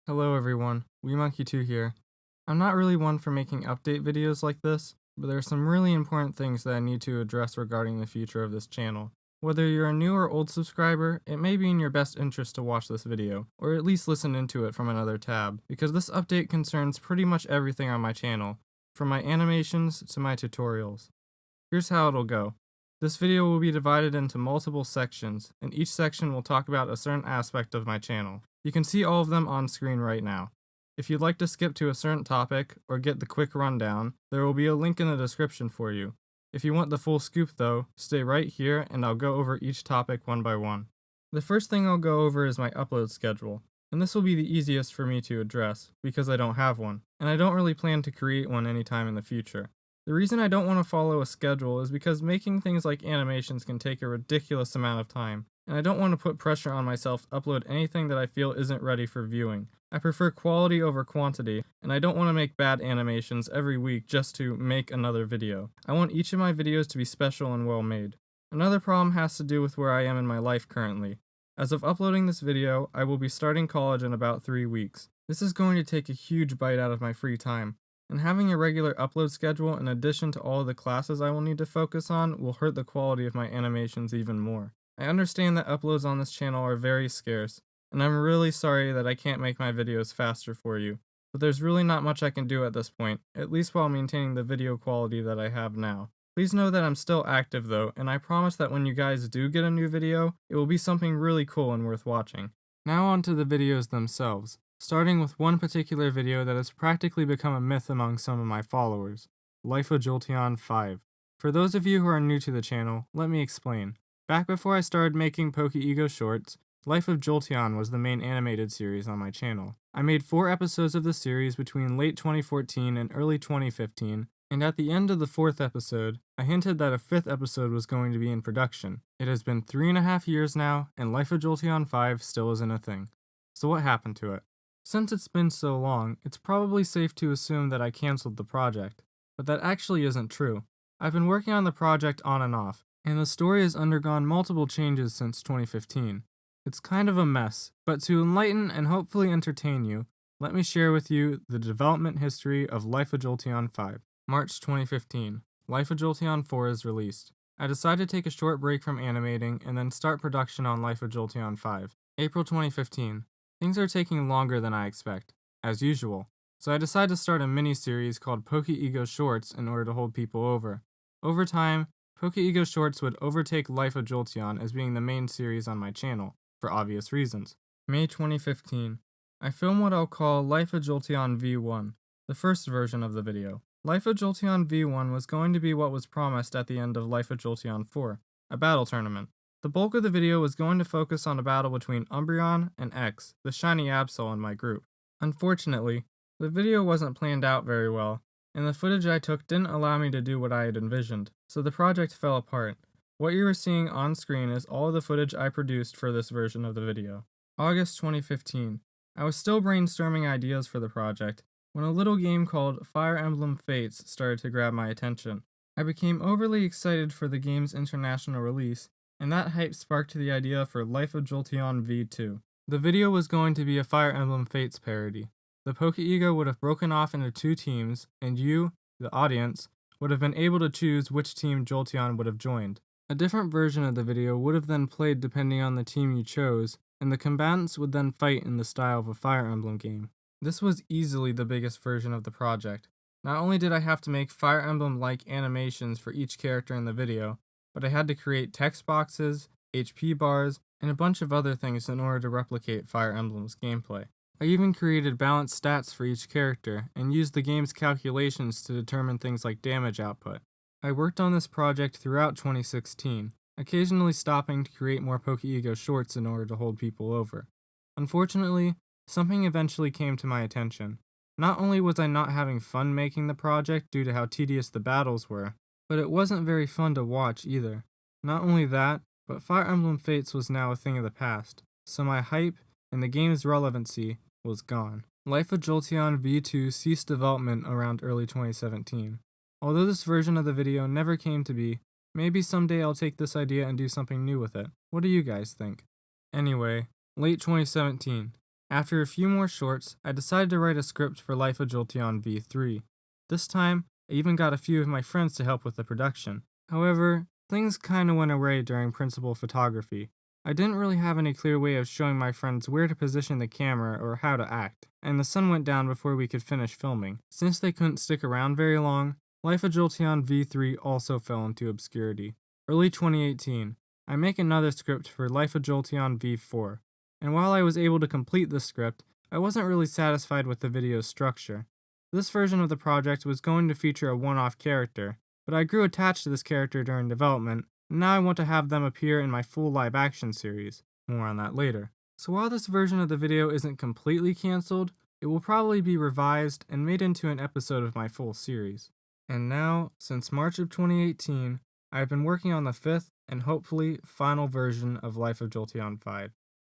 Hello everyone, WeeMonkey2 here. I'm not really one for making update videos like this, but there are some really important things that I need to address regarding the future of this channel. Whether you're a new or old subscriber, it may be in your best interest to watch this video, or at least listen into it from another tab, because this update concerns pretty much everything on my channel, from my animations to my tutorials. Here's how it'll go. This video will be divided into multiple sections, and each section will talk about a certain aspect of my channel. You can see all of them on screen right now. If you'd like to skip to a certain topic, or get the quick rundown, there will be a link in the description for you. If you want the full scoop though, stay right here and I'll go over each topic one by one. The first thing I'll go over is my upload schedule, and this will be the easiest for me to address, because I don't have one, and I don't really plan to create one anytime in the future. The reason I don't want to follow a schedule is because making things like animations can take a ridiculous amount of time, and I don't want to put pressure on myself to upload anything that I feel isn't ready for viewing. I prefer quality over quantity, and I don't want to make bad animations every week just to make another video. I want each of my videos to be special and well made. Another problem has to do with where I am in my life currently. As of uploading this video, I will be starting college in about 3 weeks. This is going to take a huge bite out of my free time, and having a regular upload schedule in addition to all of the classes I will need to focus on will hurt the quality of my animations even more. I understand that uploads on this channel are very scarce, and I'm really sorry that I can't make my videos faster for you, but there's really not much I can do at this point, at least while maintaining the video quality that I have now. Please know that I'm still active though, and I promise that when you guys do get a new video, it will be something really cool and worth watching. Now on to the videos themselves, starting with one particular video that has practically become a myth among some of my followers, Life of Jolteon 5. For those of you who are new to the channel, let me explain. Back before I started making Poké EGO shorts, Life of Jolteon was the main animated series on my channel. I made 4 episodes of the series between late 2014 and early 2015, and at the end of the 4th episode, I hinted that a 5th episode was going to be in production. It has been 3.5 years now, and Life of Jolteon 5 still isn't a thing. So what happened to it? Since it's been so long, it's probably safe to assume that I cancelled the project, but that actually isn't true. I've been working on the project on and off, and the story has undergone multiple changes since 2015. It's kind of a mess, but to enlighten and hopefully entertain you, let me share with you the development history of Life of Jolteon 5. March 2015. Life of Jolteon 4 is released. I decided to take a short break from animating and then start production on Life of Jolteon 5. April 2015. Things are taking longer than I expect, as usual, so I decided to start a mini-series called Poké EGO Shorts in order to hold people over. Over time, Poké EGO Shorts would overtake Life of Jolteon as being the main series on my channel, for obvious reasons. May 2015. I filmed what I'll call Life of Jolteon V1, the first version of the video. Life of Jolteon V1 was going to be what was promised at the end of Life of Jolteon 4, a battle tournament. The bulk of the video was going to focus on a battle between Umbreon and X, the shiny Absol in my group. Unfortunately, the video wasn't planned out very well, and the footage I took didn't allow me to do what I had envisioned, so the project fell apart. What you are seeing on screen is all of the footage I produced for this version of the video. August 2015. I was still brainstorming ideas for the project, when a little game called Fire Emblem Fates started to grab my attention. I became overly excited for the game's international release, and that hype sparked the idea for Life of Jolteon V2. The video was going to be a Fire Emblem Fates parody. The Poké EGO would have broken off into 2 teams, and you, the audience, would have been able to choose which team Jolteon would have joined. A different version of the video would have then played depending on the team you chose, and the combatants would then fight in the style of a Fire Emblem game. This was easily the biggest version of the project. Not only did I have to make Fire Emblem-like animations for each character in the video, but I had to create text boxes, HP bars, and a bunch of other things in order to replicate Fire Emblem's gameplay. I even created balanced stats for each character, and used the game's calculations to determine things like damage output. I worked on this project throughout 2016, occasionally stopping to create more Poké EGO shorts in order to hold people over. Unfortunately, something eventually came to my attention. Not only was I not having fun making the project due to how tedious the battles were, but it wasn't very fun to watch either. Not only that, but Fire Emblem Fates was now a thing of the past, so my hype and the game's relevancy was gone. Life of Jolteon V2 ceased development around early 2017. Although this version of the video never came to be, maybe someday I'll take this idea and do something new with it. What do you guys think? Anyway, late 2017. After a few more shorts, I decided to write a script for Life of Jolteon V3. This time, I even got a few of my friends to help with the production. However, things kinda went awry during principal photography. I didn't really have any clear way of showing my friends where to position the camera or how to act, and the sun went down before we could finish filming. Since they couldn't stick around very long, Life of Jolteon V3 also fell into obscurity. Early 2018, I make another script for Life of Jolteon V4, and while I was able to complete the script, I wasn't really satisfied with the video's structure. This version of the project was going to feature a one-off character, but I grew attached to this character during development, and now I want to have them appear in my full live-action series. More on that later. So while this version of the video isn't completely cancelled, it will probably be revised and made into an episode of my full series. And now, since March of 2018, I have been working on the 5th and hopefully final version of Life of Jolteon 5.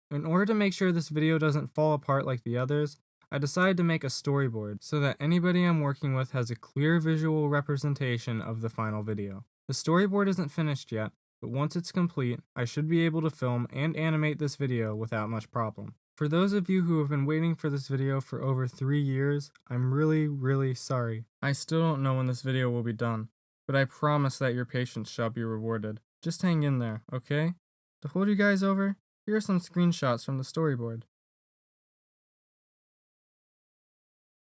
In order to make sure this video doesn't fall apart like the others, I decided to make a storyboard so that anybody I'm working with has a clear visual representation of the final video. The storyboard isn't finished yet, but once it's complete, I should be able to film and animate this video without much problem. For those of you who have been waiting for this video for over 3 years, I'm really sorry. I still don't know when this video will be done, but I promise that your patience shall be rewarded. Just hang in there, okay? To hold you guys over, here are some screenshots from the storyboard.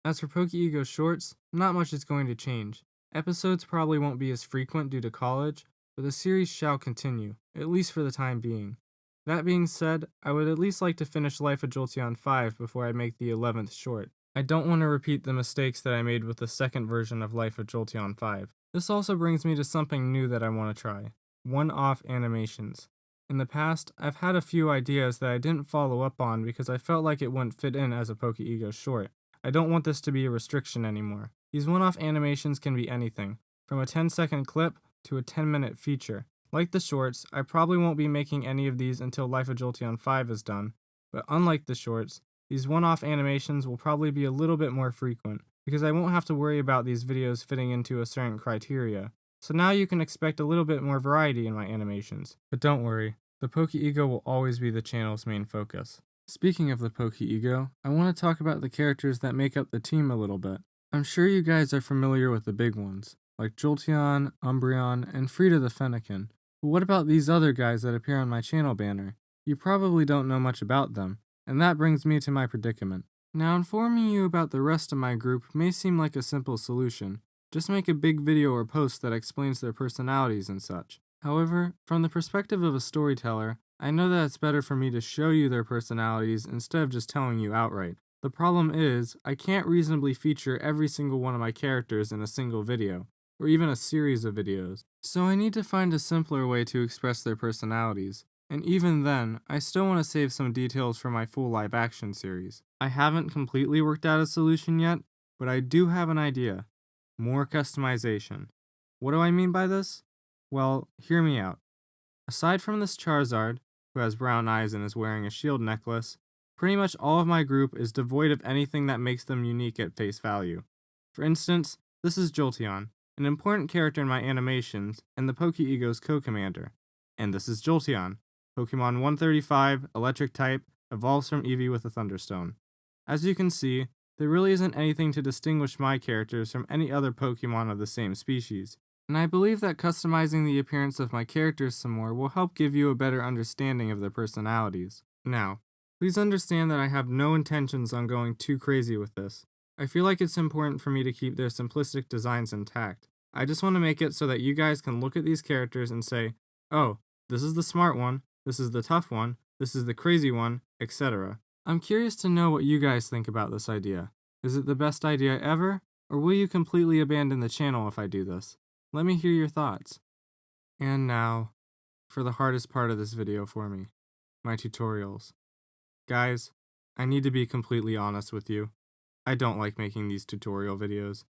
As for Poké EGO shorts, not much is going to change. Episodes probably won't be as frequent due to college, but the series shall continue, at least for the time being. That being said, I would at least like to finish Life of Jolteon 5 before I make the 11th short. I don't want to repeat the mistakes that I made with the second version of Life of Jolteon 5. This also brings me to something new that I want to try: one-off animations. In the past, I've had a few ideas that I didn't follow up on because I felt like it wouldn't fit in as a Poké EGO short. I don't want this to be a restriction anymore. These one-off animations can be anything, from a 10-second clip to a 10-minute feature. Like the shorts, I probably won't be making any of these until Life of Jolteon 5 is done, but unlike the shorts, these one-off animations will probably be a little bit more frequent, because I won't have to worry about these videos fitting into a certain criteria. So now you can expect a little bit more variety in my animations. But don't worry, the Poké EGO will always be the channel's main focus. Speaking of the Poké EGO, I want to talk about the characters that make up the team a little bit. I'm sure you guys are familiar with the big ones, like Jolteon, Umbreon, and Frida the Fennekin. But what about these other guys that appear on my channel banner? You probably don't know much about them, and that brings me to my predicament. Now, informing you about the rest of my group may seem like a simple solution. Just make a big video or post that explains their personalities and such. However, from the perspective of a storyteller, I know that it's better for me to show you their personalities instead of just telling you outright. The problem is, I can't reasonably feature every single one of my characters in a single video, or even a series of videos. So I need to find a simpler way to express their personalities. And even then, I still want to save some details for my full live-action series. I haven't completely worked out a solution yet, but I do have an idea. More customization. What do I mean by this? Well, hear me out. Aside from this Charizard, who has brown eyes and is wearing a shield necklace, pretty much all of my group is devoid of anything that makes them unique at face value. For instance, this is Jolteon, an important character in my animations, and the Poké EGO's co-commander. And this is Jolteon, Pokemon 135, electric type, evolves from Eevee with a Thunderstone. As you can see, there really isn't anything to distinguish my characters from any other Pokemon of the same species. And I believe that customizing the appearance of my characters some more will help give you a better understanding of their personalities. Now, please understand that I have no intentions on going too crazy with this. I feel like it's important for me to keep their simplistic designs intact. I just want to make it so that you guys can look at these characters and say, oh, this is the smart one, this is the tough one, this is the crazy one, etc. I'm curious to know what you guys think about this idea. Is it the best idea ever, or will you completely abandon the channel if I do this? Let me hear your thoughts. And now, for the hardest part of this video for me, my tutorials. Guys, I need to be completely honest with you. I don't like making these tutorial videos.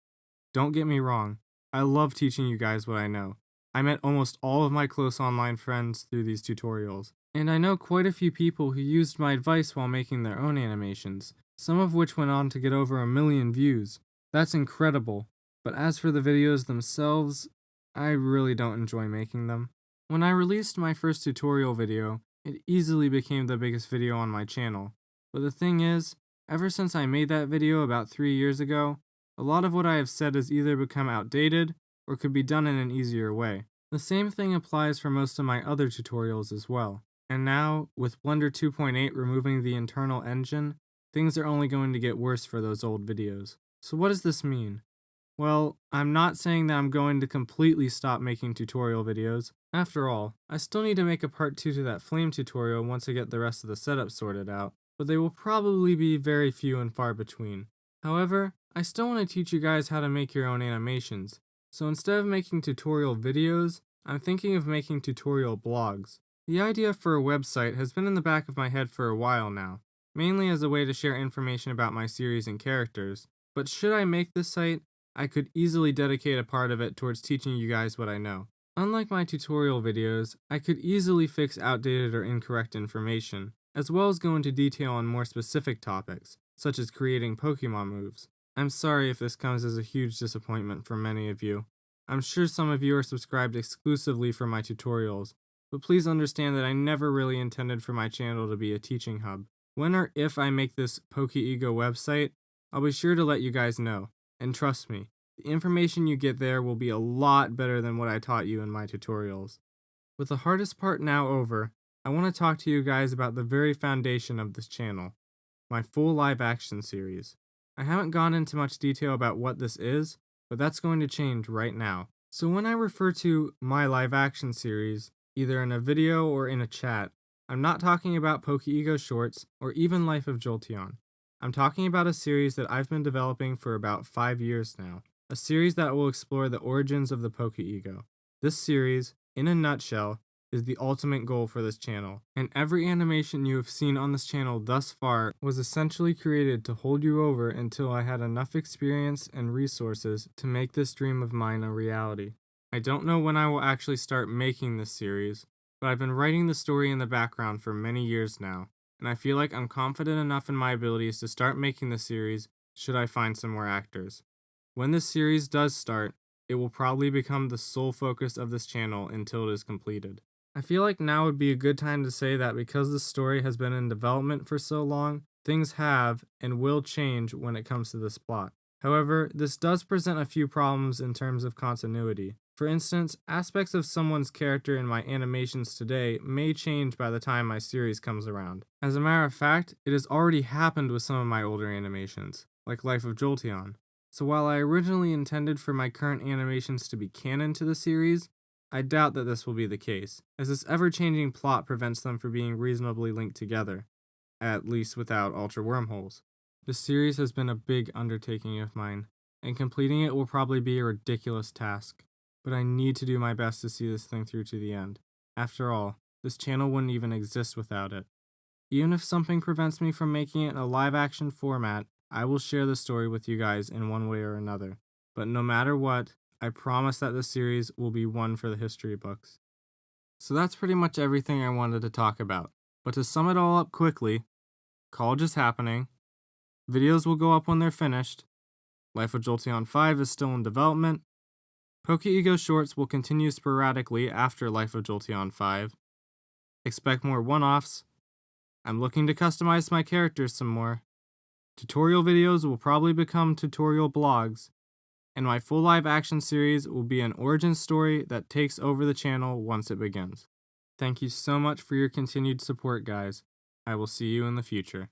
Don't get me wrong, I love teaching you guys what I know. I met almost all of my close online friends through these tutorials, and I know quite a few people who used my advice while making their own animations, some of which went on to get over 1 million views. That's incredible, but as for the videos themselves, I really don't enjoy making them. When I released my first tutorial video, it easily became the biggest video on my channel. But the thing is, ever since I made that video about 3 years ago, a lot of what I have said has either become outdated or could be done in an easier way. The same thing applies for most of my other tutorials as well. And now, with Blender 2.8 removing the internal engine, things are only going to get worse for those old videos. So what does this mean? Well, I'm not saying that I'm going to completely stop making tutorial videos. After all, I still need to make a part 2 to that flame tutorial once I get the rest of the setup sorted out, but they will probably be very few and far between. However, I still want to teach you guys how to make your own animations, so instead of making tutorial videos, I'm thinking of making tutorial blogs. The idea for a website has been in the back of my head for a while now, mainly as a way to share information about my series and characters, but should I make this site, I could easily dedicate a part of it towards teaching you guys what I know. Unlike my tutorial videos, I could easily fix outdated or incorrect information, as well as go into detail on more specific topics, such as creating Pokemon moves. I'm sorry if this comes as a huge disappointment for many of you. I'm sure some of you are subscribed exclusively for my tutorials, but please understand that I never really intended for my channel to be a teaching hub. When or if I make this Poké EGO website, I'll be sure to let you guys know. And trust me, the information you get there will be a lot better than what I taught you in my tutorials. With the hardest part now over, I want to talk to you guys about the very foundation of this channel, my full live action series. I haven't gone into much detail about what this is, but that's going to change right now. So when I refer to my live action series, either in a video or in a chat, I'm not talking about Poké EGO shorts or even Life of Jolteon. I'm talking about a series that I've been developing for about 5 years now, a series that will explore the origins of the Poké EGO. This series, in a nutshell, is the ultimate goal for this channel, and every animation you have seen on this channel thus far was essentially created to hold you over until I had enough experience and resources to make this dream of mine a reality. I don't know when I will actually start making this series, but I've been writing the story in the background for many years now, and I feel like I'm confident enough in my abilities to start making the series should I find some more actors. When this series does start, it will probably become the sole focus of this channel until it is completed. I feel like now would be a good time to say that because the story has been in development for so long, things have and will change when it comes to this plot. However, this does present a few problems in terms of continuity. For instance, aspects of someone's character in my animations today may change by the time my series comes around. As a matter of fact, it has already happened with some of my older animations, like Life of Jolteon. So while I originally intended for my current animations to be canon to the series, I doubt that this will be the case, as this ever-changing plot prevents them from being reasonably linked together, at least without Ultra Wormholes. This series has been a big undertaking of mine, and completing it will probably be a ridiculous task, but I need to do my best to see this thing through to the end. After all, this channel wouldn't even exist without it. Even if something prevents me from making it in a live-action format, I will share the story with you guys in one way or another. But no matter what, I promise that this series will be one for the history books. So that's pretty much everything I wanted to talk about. But to sum it all up quickly, college is happening, videos will go up when they're finished, Life of Jolteon 5 is still in development, Poké EGO shorts will continue sporadically after Life of Jolteon 5, expect more one-offs, I'm looking to customize my characters some more, tutorial videos will probably become tutorial blogs, and my full live action series will be an origin story that takes over the channel once it begins. Thank you so much for your continued support, guys. I will see you in the future.